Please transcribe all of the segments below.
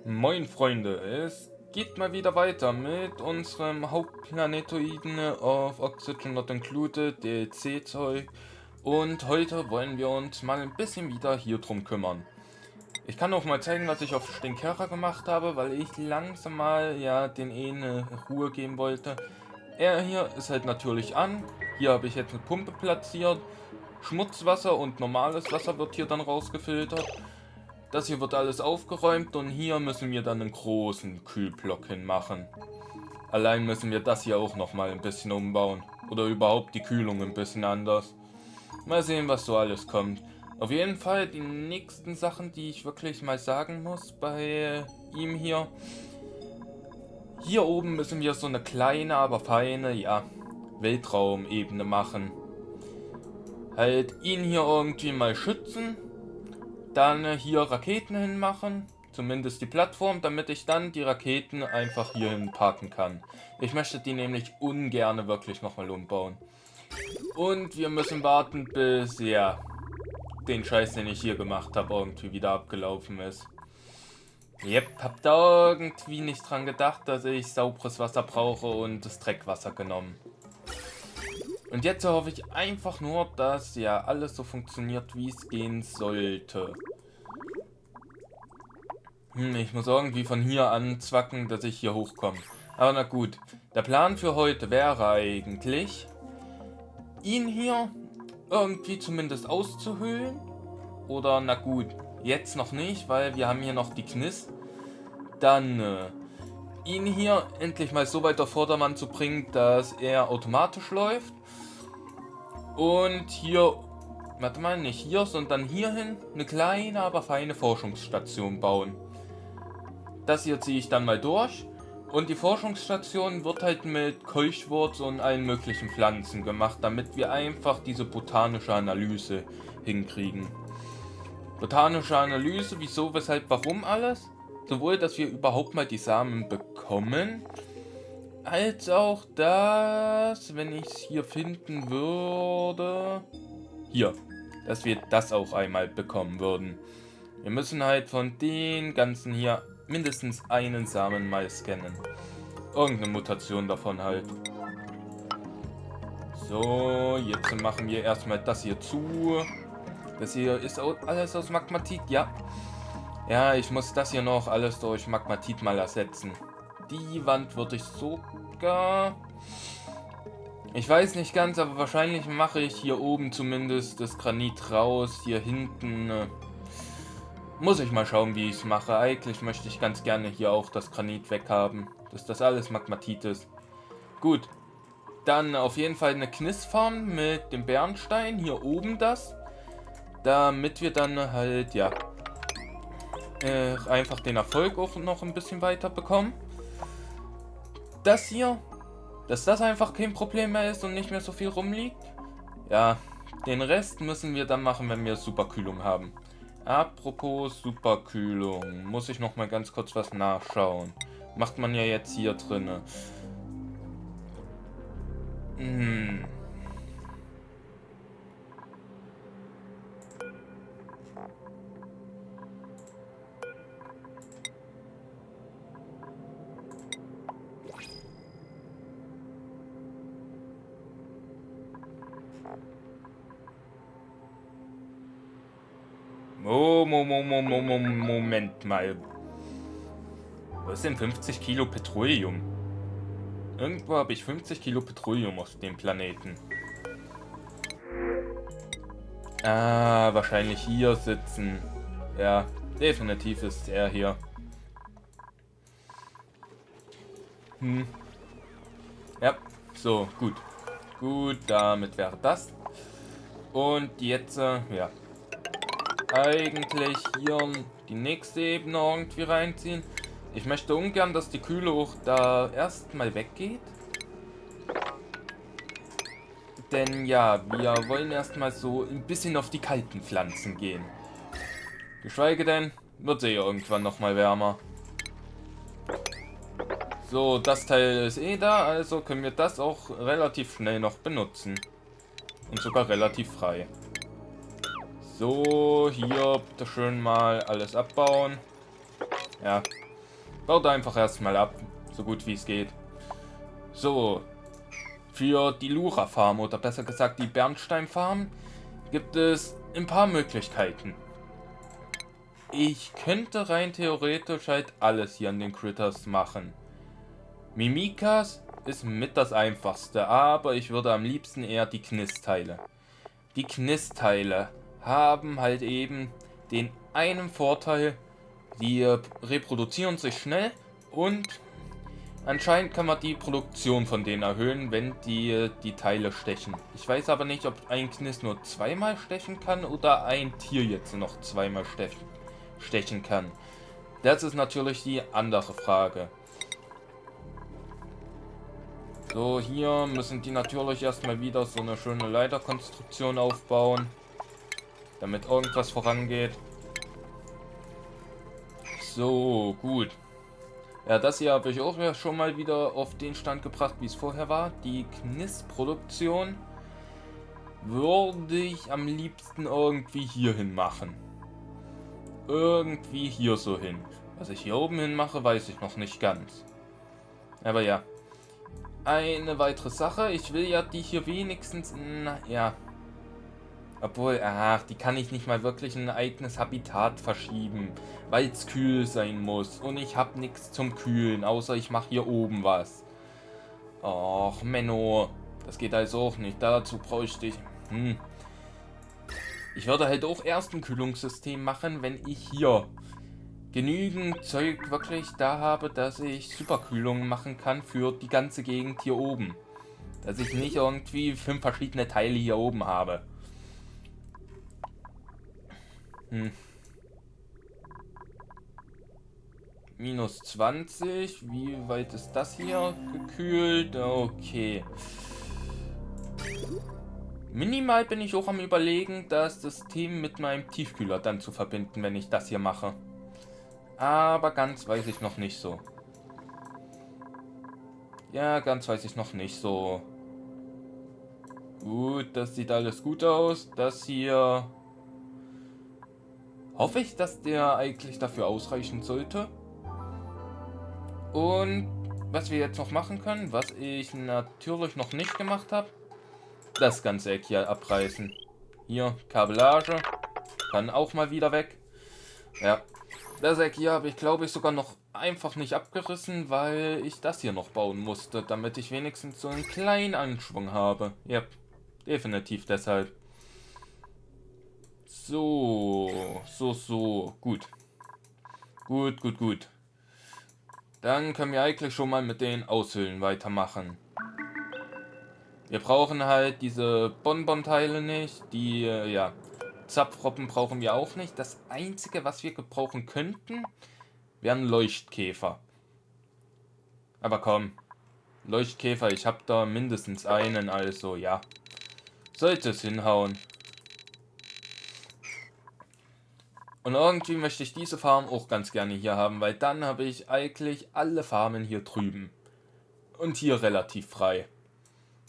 Moin Freunde, es geht mal wieder weiter mit unserem Hauptplanetoiden of Oxygen Not Included DLC-Zeug und heute wollen wir uns mal ein bisschen wieder hier drum kümmern. Ich kann auch mal zeigen, was ich auf Stinkera gemacht habe, weil ich langsam mal ja den eine Ruhe geben wollte. Er hier ist halt natürlich an, hier habe ich jetzt eine Pumpe platziert, Schmutzwasser und normales Wasser wird hier dann rausgefiltert. Das hier wird alles aufgeräumt und hier müssen wir dann einen großen Kühlblock hinmachen. Allein müssen wir das hier auch nochmal ein bisschen umbauen. Oder überhaupt die Kühlung ein bisschen anders. Mal sehen, was so alles kommt. Auf jeden Fall die nächsten Sachen, die ich wirklich mal sagen muss bei ihm hier. Hier oben müssen wir so eine kleine, aber feine, ja, Weltraumebene machen. Halt ihn hier irgendwie mal schützen. Dann hier Raketen hinmachen, zumindest die Plattform, damit ich dann die Raketen einfach hierhin parken kann. Ich möchte die nämlich ungern wirklich nochmal umbauen. Und wir müssen warten, bis, ja, den Scheiß, den ich hier gemacht habe, irgendwie wieder abgelaufen ist. Yep, hab da irgendwie nicht dran gedacht, dass ich sauberes Wasser brauche und das Dreckwasser genommen. Und jetzt hoffe ich einfach nur, dass ja alles so funktioniert, wie es gehen sollte. Ich muss irgendwie von hier anzwacken, dass ich hier hochkomme. Aber na gut. Der Plan für heute wäre eigentlich, ihn hier irgendwie zumindest auszuhöhlen. Oder na gut, jetzt noch nicht, weil wir haben hier noch die Kniss. Dann ihn hier endlich mal so weit auf Vordermann zu bringen, dass er automatisch läuft. Und hier, warte mal, nicht hier, sondern hierhin eine kleine, aber feine Forschungsstation bauen. Das hier ziehe ich dann mal durch. Und die Forschungsstation wird halt mit Keuchwurz und allen möglichen Pflanzen gemacht, damit wir einfach diese botanische Analyse hinkriegen. Botanische Analyse, wieso, weshalb, warum alles? Sowohl, dass wir überhaupt mal die Samen bekommen, als auch, dass, wenn ich es hier finden würde, hier, dass wir das auch einmal bekommen würden. Wir müssen halt von den ganzen hier mindestens einen Samen mal scannen. Irgendeine Mutation davon halt. So, jetzt machen wir erstmal das hier zu. Das hier ist alles aus Magmatit, ja. Ja, ich muss das hier noch alles durch Magmatit mal ersetzen. Die Wand würde ich sogar... Ich weiß nicht ganz, aber wahrscheinlich mache ich hier oben zumindest das Granit raus. Hier hinten... muss ich mal schauen, wie ich es mache. Eigentlich möchte ich ganz gerne hier auch das Granit weghaben, dass das alles Magmatit ist. Gut, dann auf jeden Fall eine Knissfarm mit dem Bernstein, hier oben das. Damit wir dann halt, ja, einfach den Erfolg auch noch ein bisschen weiter bekommen. Das hier, dass das einfach kein Problem mehr ist und nicht mehr so viel rumliegt. Ja, den Rest müssen wir dann machen, wenn wir Superkühlung haben. Apropos Superkühlung, muss ich noch mal ganz kurz was nachschauen. Macht man ja jetzt hier drinne. Moment mal. Was sind 50 Kilo Petroleum? Irgendwo habe ich 50 Kilo Petroleum auf dem Planeten. Ah, wahrscheinlich hier sitzen. Ja, definitiv ist er hier. Ja, so, gut. Gut, damit wäre das. Und jetzt, ja. Eigentlich hier die nächste Ebene irgendwie reinziehen. Ich möchte ungern, dass die Kühle auch da erstmal weggeht. Denn ja, wir wollen erstmal so ein bisschen auf die kalten Pflanzen gehen. Geschweige denn, wird sie ja irgendwann nochmal wärmer. So, das Teil ist eh da, also können wir das auch relativ schnell noch benutzen. Und sogar relativ frei. So, hier bitte schön mal alles abbauen. Ja, Baut einfach erstmal ab, so gut wie es geht. So, für die Lura-Farm oder besser gesagt die Bernstein-Farm gibt es ein paar Möglichkeiten. Ich könnte rein theoretisch halt alles hier an den Critters machen. Mimikas ist mit das einfachste, aber ich würde am liebsten eher die Knisteile. Die Knisteile haben halt eben den einen Vorteil, die reproduzieren sich schnell und anscheinend kann man die Produktion von denen erhöhen, wenn die Teile stechen. Ich weiß aber nicht, ob ein Knis nur zweimal stechen kann oder ein Tier jetzt noch zweimal stechen kann. Das ist natürlich die andere Frage. So, hier müssen die natürlich erstmal wieder so eine schöne Leiterkonstruktion aufbauen, damit irgendwas vorangeht. So, gut. Ja, das hier habe ich auch ja schon mal wieder auf den Stand gebracht, wie es vorher war. Die Knisproduktion würde ich am liebsten irgendwie hier hin machen. Irgendwie hier so hin. Was ich hier oben hin mache, weiß ich noch nicht ganz. Aber ja. Eine weitere Sache. Ich will ja die hier wenigstens... ja. Obwohl, ach, die kann ich nicht mal wirklich in ein eigenes Habitat verschieben, weil es kühl sein muss. Und ich habe nichts zum Kühlen, außer ich mache hier oben was. Och, Menno, das geht also auch nicht. Dazu bräuchte ich... Ich würde halt auch erst ein Kühlungssystem machen, wenn ich hier genügend Zeug wirklich da habe, dass ich Superkühlung machen kann für die ganze Gegend hier oben. Dass ich nicht irgendwie 5 verschiedene Teile hier oben habe. Minus 20. Wie weit ist das hier gekühlt? Okay. Minimal bin ich auch am Überlegen, das System mit meinem Tiefkühler dann zu verbinden, wenn ich das hier mache. Aber ganz weiß ich noch nicht so. Ja, ganz weiß ich noch nicht so. Gut, das sieht alles gut aus. Das hier... Hoffe ich, dass der eigentlich dafür ausreichen sollte. Und was wir jetzt noch machen können, was ich natürlich noch nicht gemacht habe, das ganze Eck hier abreißen. Hier, Kabellage, kann auch mal wieder weg. Ja, das Eck hier habe ich, glaube ich, sogar noch einfach nicht abgerissen, weil ich das hier noch bauen musste, damit ich wenigstens so einen kleinen Anschwung habe. Ja, definitiv deshalb. So, gut. Gut. Dann können wir eigentlich schon mal mit den Aushöhlen weitermachen. Wir brauchen halt diese Bonbon-Teile nicht. Die, ja, Zapfroppen brauchen wir auch nicht. Das Einzige, was wir gebrauchen könnten, wären Leuchtkäfer. Aber komm, Leuchtkäfer, ich habe da mindestens einen, also ja. Sollte es hinhauen. Und irgendwie möchte ich diese Farm auch ganz gerne hier haben, weil dann habe ich eigentlich alle Farmen hier drüben. Und hier relativ frei.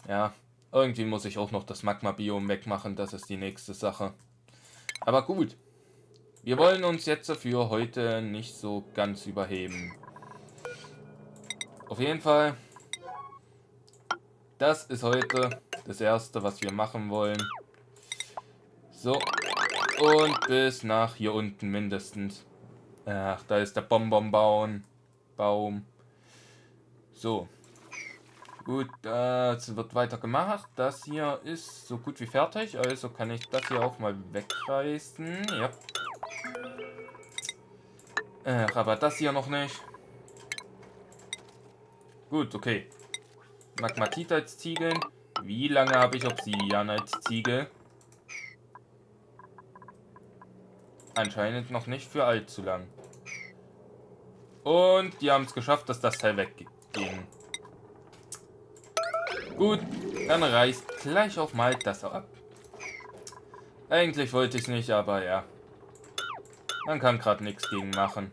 Ja, irgendwie muss ich auch noch das Magma-Biom wegmachen, das ist die nächste Sache. Aber gut, wir wollen uns jetzt für heute nicht so ganz überheben. Auf jeden Fall, das ist heute das Erste, was wir machen wollen. So, und bis nach hier unten mindestens. Ach, da ist der Bonbonbaum. So. Gut, das wird weiter gemacht. Das hier ist so gut wie fertig. Also kann ich das hier auch mal wegreißen. Ja. Ach, aber das hier noch nicht. Gut, okay. Magmatite als Ziegeln. Wie lange habe ich Obsidian als Ziegel? Anscheinend noch nicht für allzu lang. Und die haben es geschafft, dass das Teil wegging. Gut, dann reißt gleich auch mal das ab. Eigentlich wollte ich es nicht, aber ja. Man kann gerade nichts gegen machen.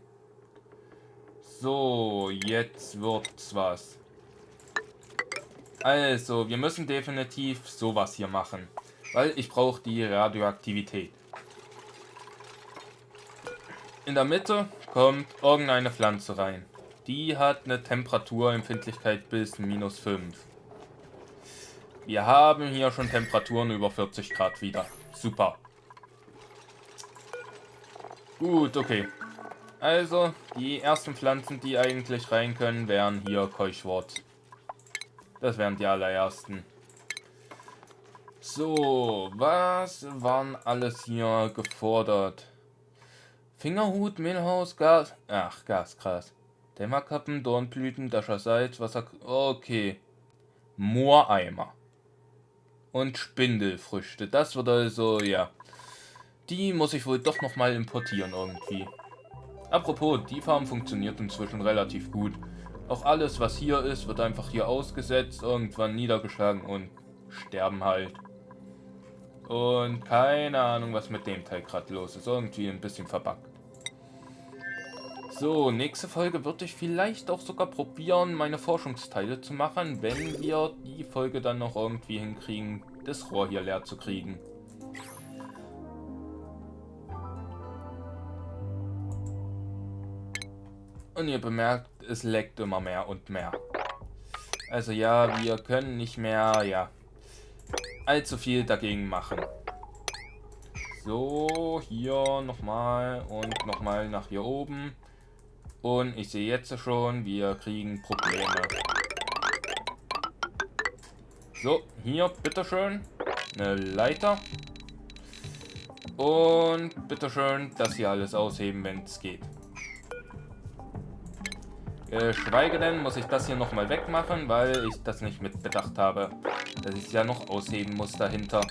So, jetzt wird's was. Also, wir müssen definitiv sowas hier machen. Weil ich brauche die Radioaktivität. In der Mitte kommt irgendeine Pflanze rein. Die hat eine Temperaturempfindlichkeit bis -5. Wir haben hier schon Temperaturen über 40 Grad wieder. Super. Gut, okay. Also, die ersten Pflanzen, die eigentlich rein können, wären hier Keuchwort. Das wären die allerersten. So, was waren alles hier gefordert? Fingerhut, Mehlhaus, Gas. Ach, Gasgras. Dämmerkappen, Dornblüten, Dascherseit, Wasser. Okay. Mooreimer. Und Spindelfrüchte. Das wird also, ja. Die muss ich wohl doch nochmal importieren irgendwie. Apropos, die Farm funktioniert inzwischen relativ gut. Auch alles, was hier ist, wird einfach hier ausgesetzt, irgendwann niedergeschlagen und sterben halt. Und keine Ahnung, was mit dem Teil gerade los ist. Irgendwie ein bisschen verbuggt. So, nächste Folge würde ich vielleicht auch sogar probieren, meine Forschungsteile zu machen, wenn wir die Folge dann noch irgendwie hinkriegen, das Rohr hier leer zu kriegen. Und ihr bemerkt, es leckt immer mehr und mehr. Also ja, wir können nicht mehr, ja, allzu viel dagegen machen. So, hier nochmal und nochmal nach hier oben. Und ich sehe jetzt schon, wir kriegen Probleme. So, hier, bitteschön, eine Leiter. Und bitteschön, das hier alles ausheben, wenn es geht. Geschweige denn, muss ich das hier nochmal wegmachen, weil ich das nicht mit bedacht habe, dass ich es ja noch ausheben muss dahinter.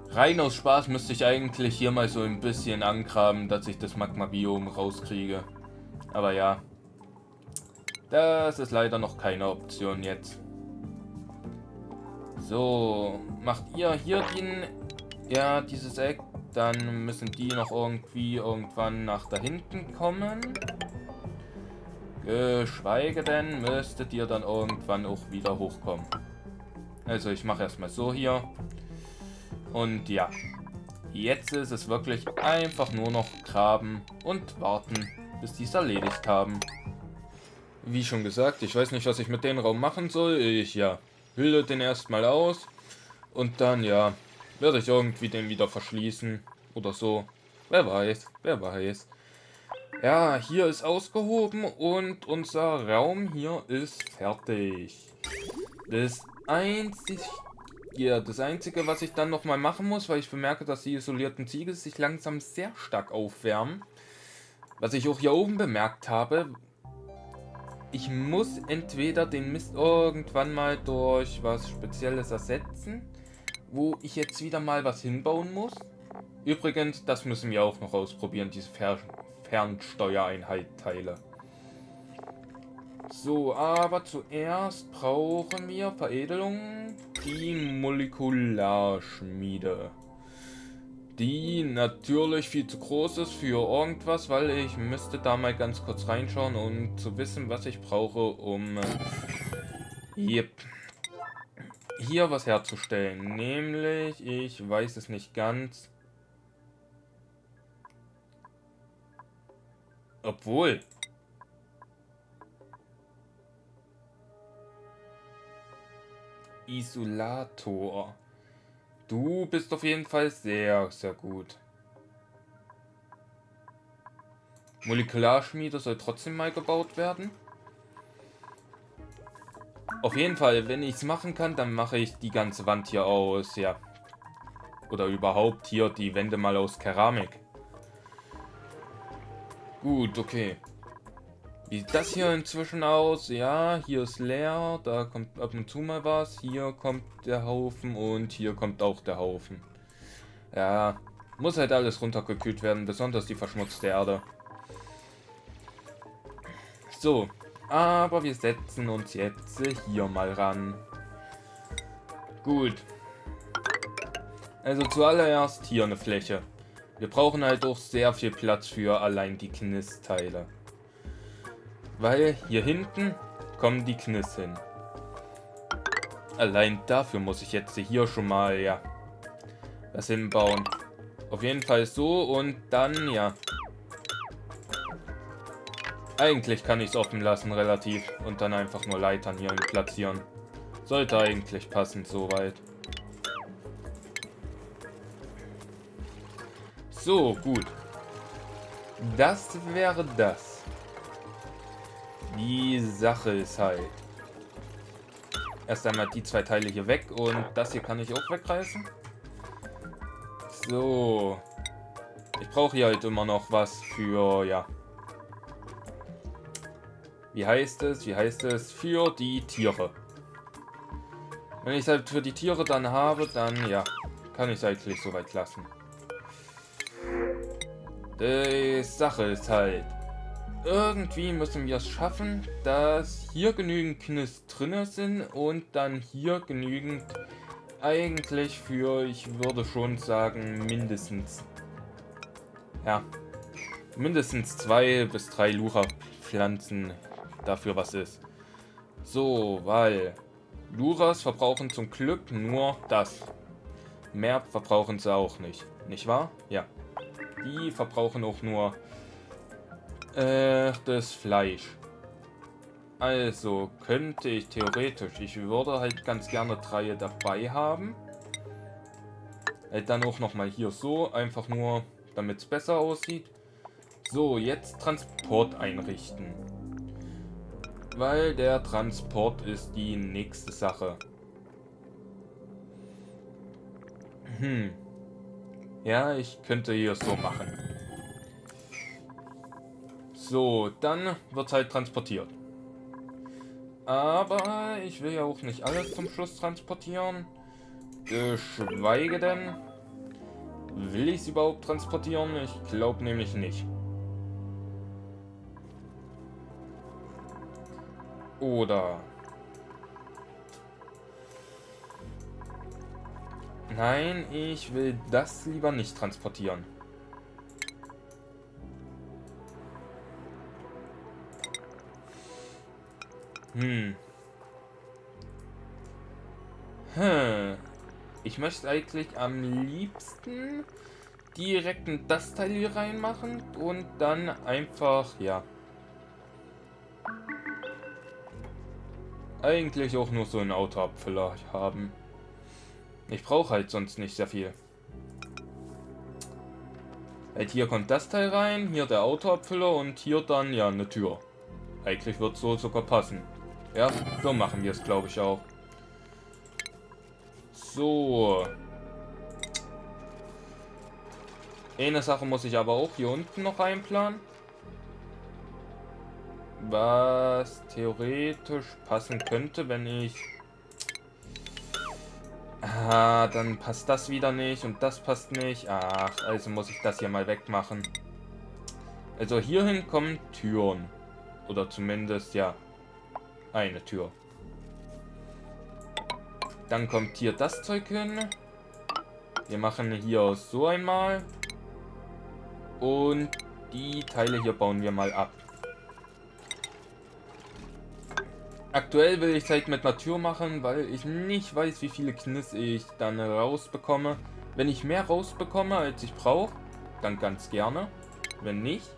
Rein aus Spaß müsste ich eigentlich hier mal so ein bisschen angraben, dass ich das Magma-Biom rauskriege. Aber ja, das ist leider noch keine Option jetzt. So, macht ihr hier dieses Eck, dann müssen die noch irgendwie irgendwann nach da hinten kommen. Geschweige denn, müsstet ihr dann irgendwann auch wieder hochkommen. Also ich mache erstmal so hier. Und ja, jetzt ist es wirklich einfach nur noch graben und warten, bis die es erledigt haben. Wie schon gesagt, ich weiß nicht, was ich mit dem Raum machen soll. Ich, hülle den erstmal aus und dann, werde ich irgendwie den wieder verschließen oder so. Wer weiß, wer weiß. Ja, hier ist ausgehoben und unser Raum hier ist fertig. Das Einzige, was ich dann nochmal machen muss, weil ich bemerke, dass die isolierten Ziegel sich langsam sehr stark aufwärmen. Was ich auch hier oben bemerkt habe, ich muss entweder den Mist irgendwann mal durch was Spezielles ersetzen, wo ich jetzt wieder mal was hinbauen muss. Übrigens, das müssen wir auch noch ausprobieren, diese Fernsteuereinheit-Teile. So, aber zuerst brauchen wir Veredelung, die Molekularschmiede. Die natürlich viel zu groß ist für irgendwas, weil ich müsste da mal ganz kurz reinschauen, um zu wissen, was ich brauche, um hier was herzustellen. Nämlich, ich weiß es nicht ganz. Obwohl. Isolator. Du bist auf jeden Fall sehr, sehr gut. Molekularschmiede soll trotzdem mal gebaut werden. Auf jeden Fall, wenn ich es machen kann, dann mache ich die ganze Wand hier aus, Oder überhaupt hier die Wände mal aus Keramik. Gut, okay. Wie sieht das hier inzwischen aus? Ja, hier ist leer, da kommt ab und zu mal was. Hier kommt der Haufen und hier kommt auch der Haufen. Ja, muss halt alles runtergekühlt werden, besonders die verschmutzte Erde. So, aber wir setzen uns jetzt hier mal ran. Gut. Also zuallererst hier eine Fläche. Wir brauchen halt auch sehr viel Platz für allein die Knisteile. Weil hier hinten kommen die Kniss hin. Allein dafür muss ich jetzt hier schon mal, was hinbauen. Auf jeden Fall so und dann, ja. Eigentlich kann ich es offen lassen, relativ. Und dann einfach nur Leitern hier platzieren. Sollte eigentlich passen, soweit. So, gut. Das wäre das. Die Sache ist halt. Erst einmal die zwei Teile hier weg und das hier kann ich auch wegreißen. So. Ich brauche hier halt immer noch was für, ja. Wie heißt es? Wie heißt es? Für die Tiere. Wenn ich es halt für die Tiere dann habe, dann, ja, kann ich es eigentlich soweit lassen. Die Sache ist halt, irgendwie müssen wir es schaffen, dass hier genügend Knis drin sind und dann hier genügend eigentlich für, ich würde schon sagen, mindestens, ja, mindestens 2 bis 3 Lura-Pflanzen dafür was ist. So, weil Luras verbrauchen zum Glück nur das. Mehr verbrauchen sie auch nicht. Nicht wahr? Ja. Die verbrauchen auch nur das Fleisch. Also könnte ich theoretisch, ich würde halt ganz gerne 3 dabei haben. Dann auch nochmal hier so, einfach nur, damit es besser aussieht. So, jetzt Transport einrichten. Weil der Transport ist die nächste Sache. Ja, ich könnte hier so machen. So, dann wird halt transportiert. Aber ich will ja auch nicht alles zum Schluss transportieren. Geschweige denn, will ich es überhaupt transportieren? Ich glaube nämlich nicht. Oder... Nein, ich will das lieber nicht transportieren. Ich möchte eigentlich am liebsten direkt in das Teil hier reinmachen und dann einfach, ja. Eigentlich auch nur so einen Autoabfüller haben. Ich brauche halt sonst nicht sehr viel. Halt hier kommt das Teil rein, hier der Autoabfüller und hier dann, ja, eine Tür. Eigentlich wird so sogar passen. Ja, so machen wir es, glaube ich, auch. So. Eine Sache muss ich aber auch hier unten noch einplanen. Was theoretisch passen könnte, wenn ich... Ah, dann passt das wieder nicht und das passt nicht. Ach, also muss ich das hier mal wegmachen. Also hierhin kommen Türen. Oder zumindest, ja, eine Tür. Dann kommt hier das Zeug hin. Wir machen hier so einmal. Und die Teile hier bauen wir mal ab. Aktuell will ich es halt mit einer Tür machen, weil ich nicht weiß, wie viele Kniss ich dann rausbekomme. Wenn ich mehr rausbekomme, als ich brauche, dann ganz gerne. Wenn nicht,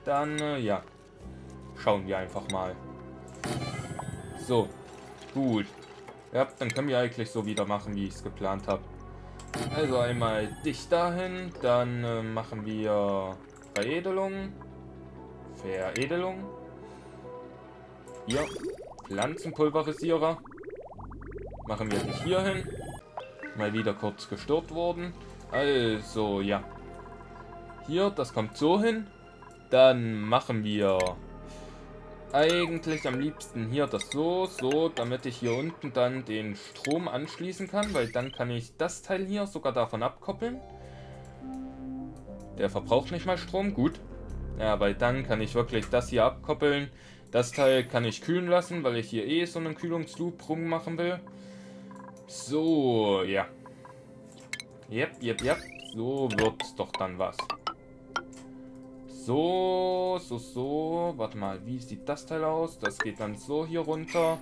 dann, ja, schauen wir einfach mal. So, gut. Ja, dann können wir eigentlich so wieder machen, wie ich es geplant habe. Also einmal dich dahin, dann machen wir Veredelung, Veredelung. Hier, Pflanzenpulverisierer. Machen wir dich hier hin. Mal wieder kurz gestört worden. Also, ja. Hier, das kommt so hin. Dann machen wir eigentlich am liebsten hier das so, damit ich hier unten dann den Strom anschließen kann, weil dann kann ich das Teil hier sogar davon abkoppeln. Der verbraucht nicht mal Strom, gut. Ja, weil dann kann ich wirklich das hier abkoppeln. Das Teil kann ich kühlen lassen, weil ich hier eh so einen Kühlungsloop rummachen will. So, ja. Yep. So wird's doch dann was. So. Warte mal, wie sieht das Teil aus? Das geht dann so hier runter.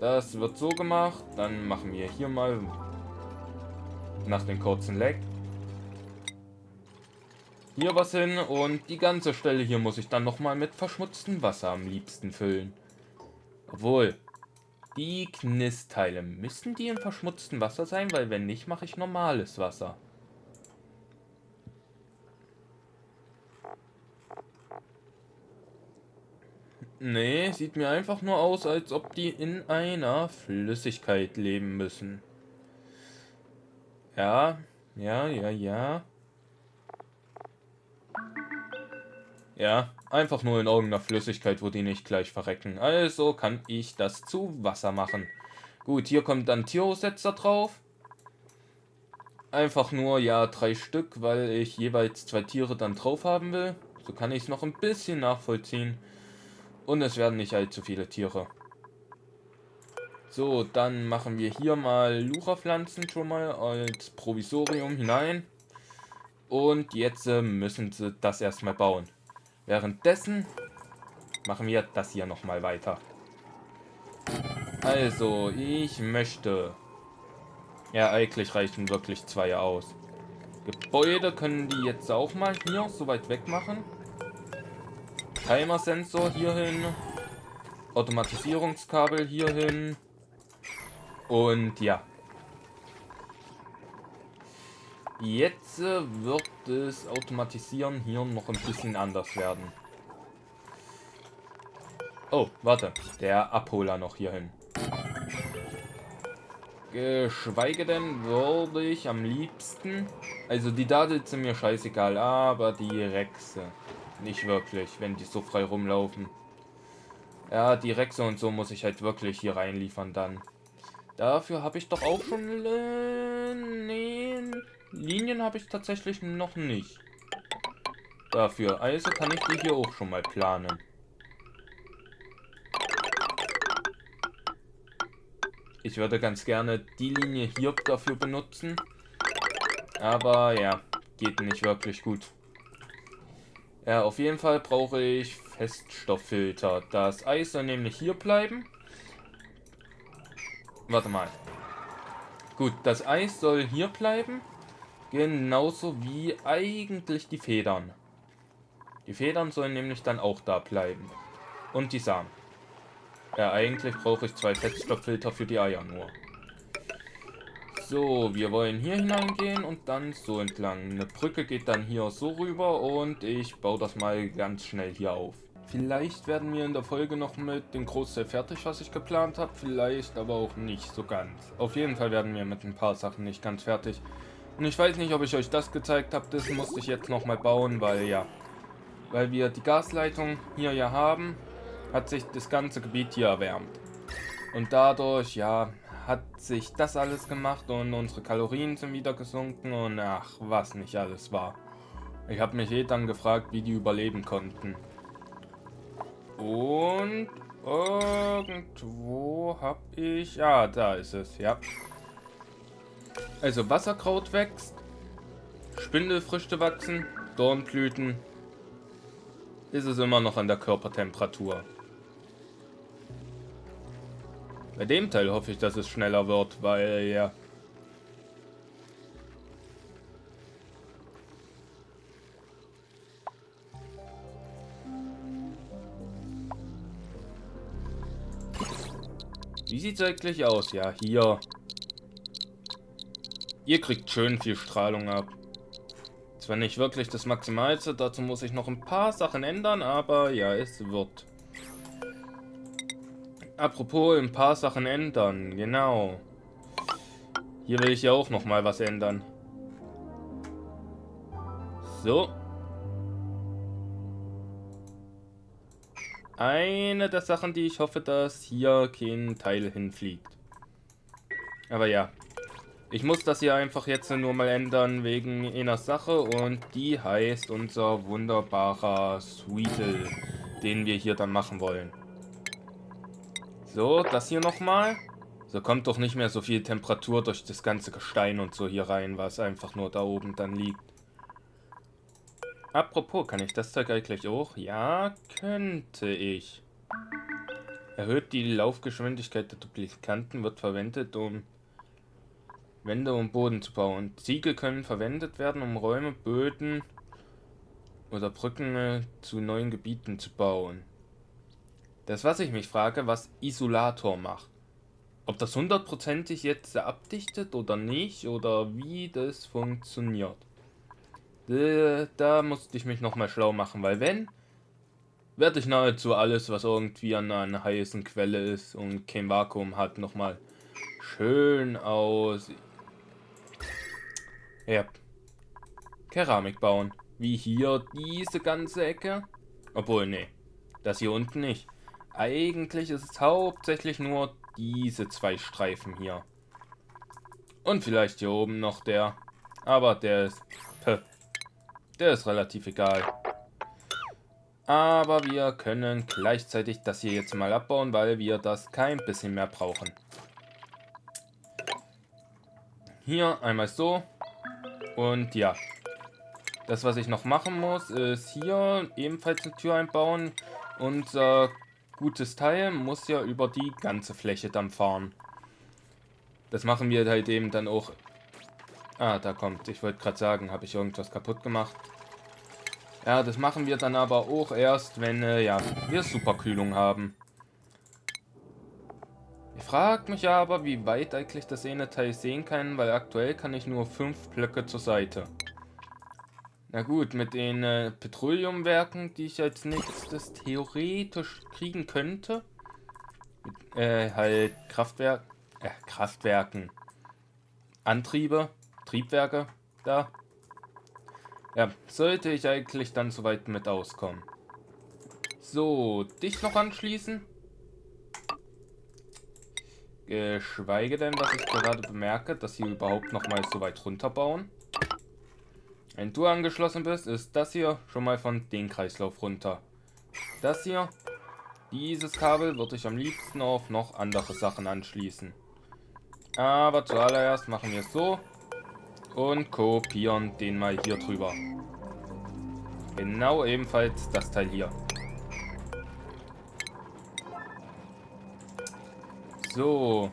Das wird so gemacht. Dann machen wir hier mal nach dem kurzen Leck. hier was hin und die ganze Stelle hier muss ich dann nochmal mit verschmutztem Wasser am liebsten füllen. Obwohl, die Knisteile, müssen die im verschmutzten Wasser sein? Weil wenn nicht, mache ich normales Wasser. Nee, sieht mir einfach nur aus, als ob die in einer Flüssigkeit leben müssen. Ja, ja. Ja, einfach nur in irgendeiner Flüssigkeit, wo die nicht gleich verrecken. Also kann ich das zu Wasser machen. Gut, hier kommt dann Tiersetzer drauf. Einfach nur, ja, 3 Stück, weil ich jeweils 2 Tiere dann drauf haben will. So kann ich es noch ein bisschen nachvollziehen. Und es werden nicht allzu viele Tiere. So, dann machen wir hier mal Lura-Pflanzen schon mal als Provisorium hinein. Und jetzt müssen sie das erstmal bauen. Währenddessen machen wir das hier nochmal weiter. Also, ich möchte... Ja, eigentlich reichen wirklich 2 aus. Gebäude können die jetzt auch mal hier so weit weg machen. Timer-Sensor hierhin. Automatisierungskabel hierhin. Und ja. Jetzt wird das Automatisieren hier noch ein bisschen anders werden. Oh, warte. Der Abholer noch hierhin. Geschweige denn würde ich am liebsten... Also die Dadels sind mir scheißegal, aber die Rexe nicht wirklich, wenn die so frei rumlaufen. Ja, die Rexe und so muss ich halt wirklich hier reinliefern dann. Dafür habe ich doch auch schon... nee, Linien habe ich tatsächlich noch nicht. Dafür, also kann ich die hier auch schon mal planen. Ich würde ganz gerne die Linie hier dafür benutzen. Aber ja, geht nicht wirklich gut. Ja, auf jeden Fall brauche ich Feststofffilter. Das Eis soll nämlich hier bleiben. Warte mal. Gut, das Eis soll hier bleiben. Genauso wie eigentlich die Federn. Die Federn sollen nämlich dann auch da bleiben. Und die Samen. Ja, eigentlich brauche ich 2 Feststofffilter für die Eier nur. So, wir wollen hier hineingehen und dann so entlang. Eine Brücke geht dann hier so rüber und ich baue das mal ganz schnell hier auf. Vielleicht werden wir in der Folge noch mit dem Großteil fertig, was ich geplant habe. Vielleicht aber auch nicht so ganz. Auf jeden Fall werden wir mit ein paar Sachen nicht ganz fertig. Und ich weiß nicht, ob ich euch das gezeigt habe. Das musste ich jetzt nochmal bauen, weil ja... Weil wir die Gasleitung hier ja haben, hat sich das ganze Gebiet hier erwärmt. Und dadurch, ja, hat sich das alles gemacht und unsere Kalorien sind wieder gesunken und ach, was nicht alles war. Ich habe mich dann gefragt, wie die überleben konnten. Und irgendwo habe ich... Ja, da ist es, ja. Also Wasserkraut wächst, Spindelfrüchte wachsen, Dornblüten. Ist es immer noch an der Körpertemperatur. Bei dem Teil hoffe ich, dass es schneller wird, weil ja... Wie sieht es eigentlich aus? Ja, hier. Ihr kriegt schön viel Strahlung ab. Zwar nicht wirklich das Maximalste, dazu muss ich noch ein paar Sachen ändern, aber ja, es wird. Apropos ein paar Sachen ändern, genau. Hier will ich ja auch noch mal was ändern. So. Eine der Sachen, die ich hoffe, dass hier kein Teil hinfliegt. Aber ja. Ich muss das hier einfach jetzt nur mal ändern wegen einer Sache und die heißt unser wunderbarer Sweetle, den wir hier dann machen wollen. So, das hier nochmal. So kommt doch nicht mehr so viel Temperatur durch das ganze Gestein und so hier rein, was einfach nur da oben dann liegt. Apropos, kann ich das Zeug eigentlich auch? Ja, könnte ich. Erhöht die Laufgeschwindigkeit der Duplikanten, wird verwendet, um Wände und Boden zu bauen. Ziegel können verwendet werden, um Räume, Böden oder Brücken zu neuen Gebieten zu bauen. Das, was ich mich frage, was Isolator macht. Ob das hundertprozentig jetzt abdichtet oder nicht, oder wie das funktioniert. Da musste ich mich nochmal schlau machen, weil wenn, werde ich nahezu alles, was irgendwie an einer heißen Quelle ist und kein Vakuum hat, nochmal schön aus, ja, Keramik bauen. Wie hier diese ganze Ecke. Obwohl, nee, das hier unten nicht. Eigentlich ist es hauptsächlich nur diese zwei Streifen hier. Und vielleicht hier oben noch der. Aber der ist, der ist relativ egal. Aber wir können gleichzeitig das hier jetzt mal abbauen, weil wir das kein bisschen mehr brauchen. Hier einmal so. Und ja. Das, was ich noch machen muss, ist hier ebenfalls eine Tür einbauen. Unser gutes Teil muss ja über die ganze Fläche dann fahren. Das machen wir halt eben dann auch. Ah, da kommt. Ich wollte gerade sagen, habe ich irgendwas kaputt gemacht. Ja, das machen wir dann aber auch erst, wenn ja, wir Superkühlung haben. Ich frage mich aber, wie weit eigentlich das eine Teil sehen kann, weil aktuell kann ich nur 5 Blöcke zur Seite. Na gut, mit den Petroleumwerken, die ich als nächstes theoretisch kriegen könnte. Mit, halt Kraftwerken. Antriebe, Triebwerke, da. Ja, sollte ich eigentlich dann soweit mit auskommen. So, dich noch anschließen. Geschweige denn, dass ich gerade bemerke, dass sie überhaupt noch mal so weit runterbauen. Wenn du angeschlossen bist, ist das hier schon mal von den Kreislauf runter. Das hier, dieses Kabel würde ich am liebsten auf noch andere Sachen anschließen. Aber zuallererst machen wir es so und kopieren den mal hier drüber. Genau ebenfalls das Teil hier. So.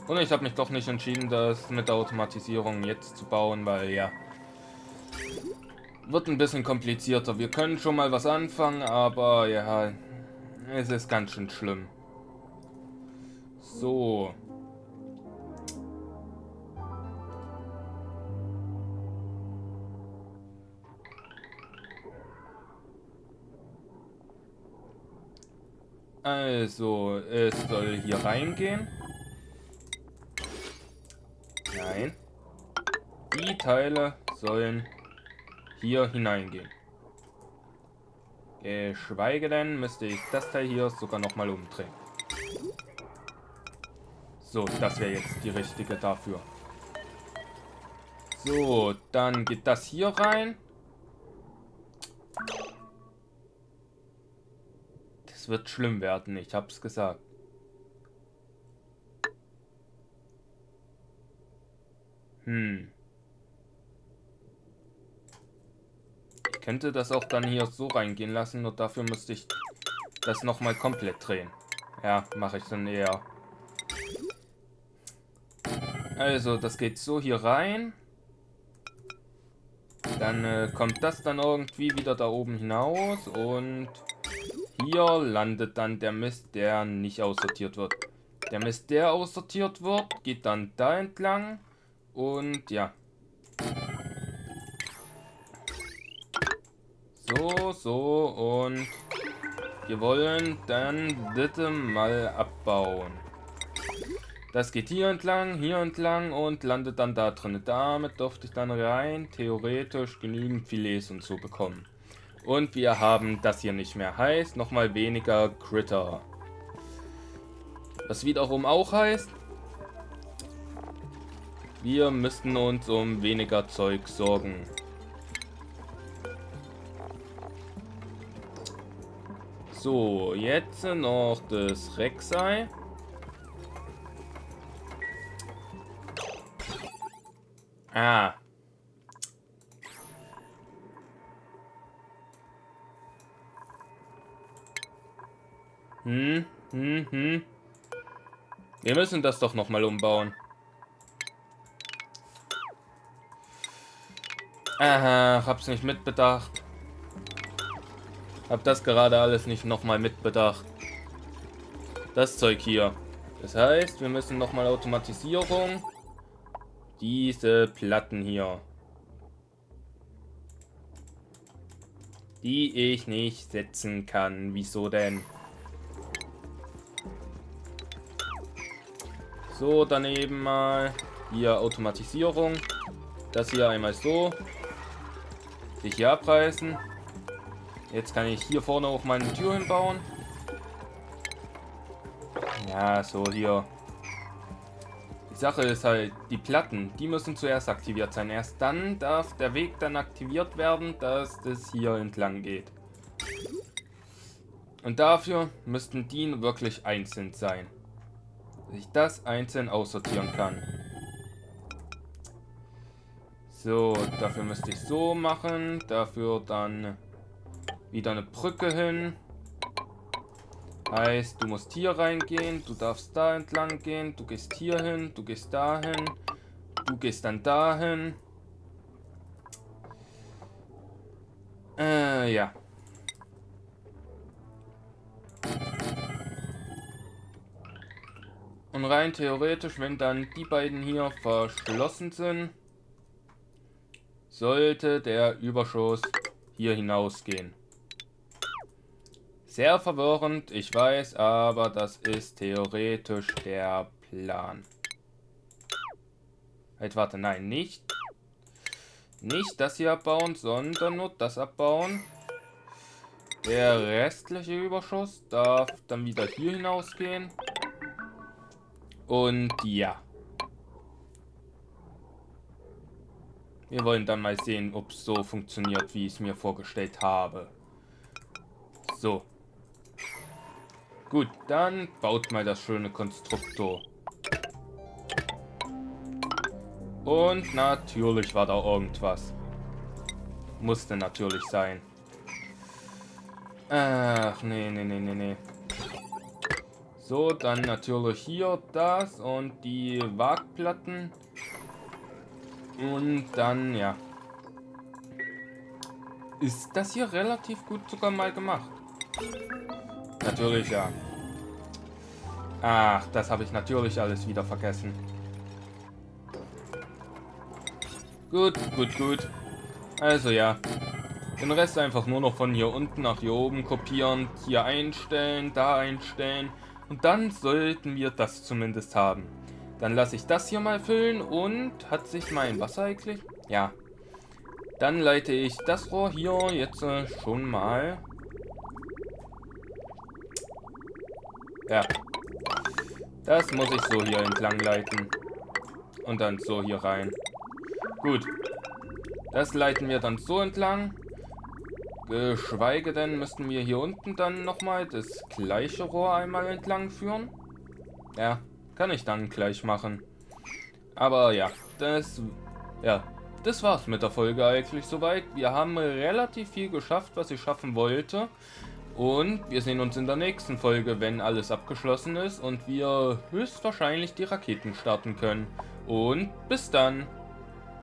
Und ich habe mich doch nicht entschieden, das mit der Automatisierung jetzt zu bauen, weil ja, wird ein bisschen komplizierter. Wir können schon mal was anfangen, aber ja, es ist ganz schön schlimm. So. Also, es soll hier reingehen. Nein. Die Teile sollen hier hineingehen. Geschweige denn, müsste ich das Teil hier sogar nochmal umdrehen. So, das wäre jetzt die richtige dafür. So, dann geht das hier rein. Das wird schlimm werden, ich hab's gesagt. Ich könnte das auch dann hier so reingehen lassen, nur dafür müsste ich das nochmal komplett drehen. Ja, mache ich dann eher. Also, das geht so hier rein. Dann kommt das dann irgendwie wieder da oben hinaus und hier landet dann der Mist, der nicht aussortiert wird. Der Mist, der aussortiert wird, geht dann da entlang und ja. So und wir wollen dann bitte mal abbauen. Das geht hier entlang und landet dann da drin. Damit dürfte ich dann rein theoretisch genügend Filets und so bekommen. Und wir haben das hier nicht mehr. Heißt nochmal weniger Critter. Was wiederum auch heißt, wir müssten uns um weniger Zeug sorgen. So, jetzt noch das Rek'Sai. Ah. Wir müssen das doch nochmal umbauen. Aha, hab's nicht mitbedacht. Hab das gerade alles nicht nochmal mitbedacht. Das Zeug hier. Das heißt, wir müssen nochmal Automatisierung. Diese Platten hier. Die ich nicht setzen kann. Wieso denn? So, daneben mal. Hier Automatisierung. Das hier einmal so. Sich hier abreißen. Jetzt kann ich hier vorne auch meine Tür hinbauen. Ja, so hier. Die Sache ist halt, die Platten, die müssen zuerst aktiviert sein. Erst dann darf der Weg dann aktiviert werden, dass das hier entlang geht. Und dafür müssten die wirklich einzeln sein. Dass ich das einzeln aussortieren kann. So, dafür müsste ich so machen. Dafür dann wieder eine Brücke hin. Heißt, du musst hier reingehen, du darfst da entlang gehen, du gehst hier hin, du gehst dahin, du gehst dann dahin. Ja. Und rein theoretisch, wenn dann die beiden hier verschlossen sind, sollte der Überschuss hier hinausgehen. Sehr verwirrend, ich weiß, aber das ist theoretisch der Plan. Halt, warte, nein, nicht das hier abbauen, sondern nur das abbauen. Der restliche Überschuss darf dann wieder hier hinausgehen. Und ja. Wir wollen dann mal sehen, ob es so funktioniert, wie ich es mir vorgestellt habe. So. Gut, dann baut mal das schöne Konstruktor. Und natürlich war da irgendwas. Musste natürlich sein. Ach, nee. So, dann natürlich hier das und die Wagplatten. Und dann, ja. Ist das hier relativ gut sogar mal gemacht? Natürlich, ja. Ach, das habe ich natürlich alles wieder vergessen. Gut. Also ja. Den Rest einfach nur noch von hier unten nach hier oben kopieren. Hier einstellen, da einstellen. Und dann sollten wir das zumindest haben. Dann lasse ich das hier mal füllen und hat sich mein Wasser eigentlich? Ja. Dann leite ich das Rohr hier jetzt schon mal. Ja. Das muss ich so hier entlang leiten. Und dann so hier rein. Gut. Das leiten wir dann so entlang. Geschweige denn, müssten wir hier unten dann nochmal das gleiche Rohr einmal entlang führen. Ja, kann ich dann gleich machen. Aber ja, das war's mit der Folge eigentlich soweit. Wir haben relativ viel geschafft, was ich schaffen wollte. Und wir sehen uns in der nächsten Folge, wenn alles abgeschlossen ist und wir höchstwahrscheinlich die Raketen starten können. Und bis dann!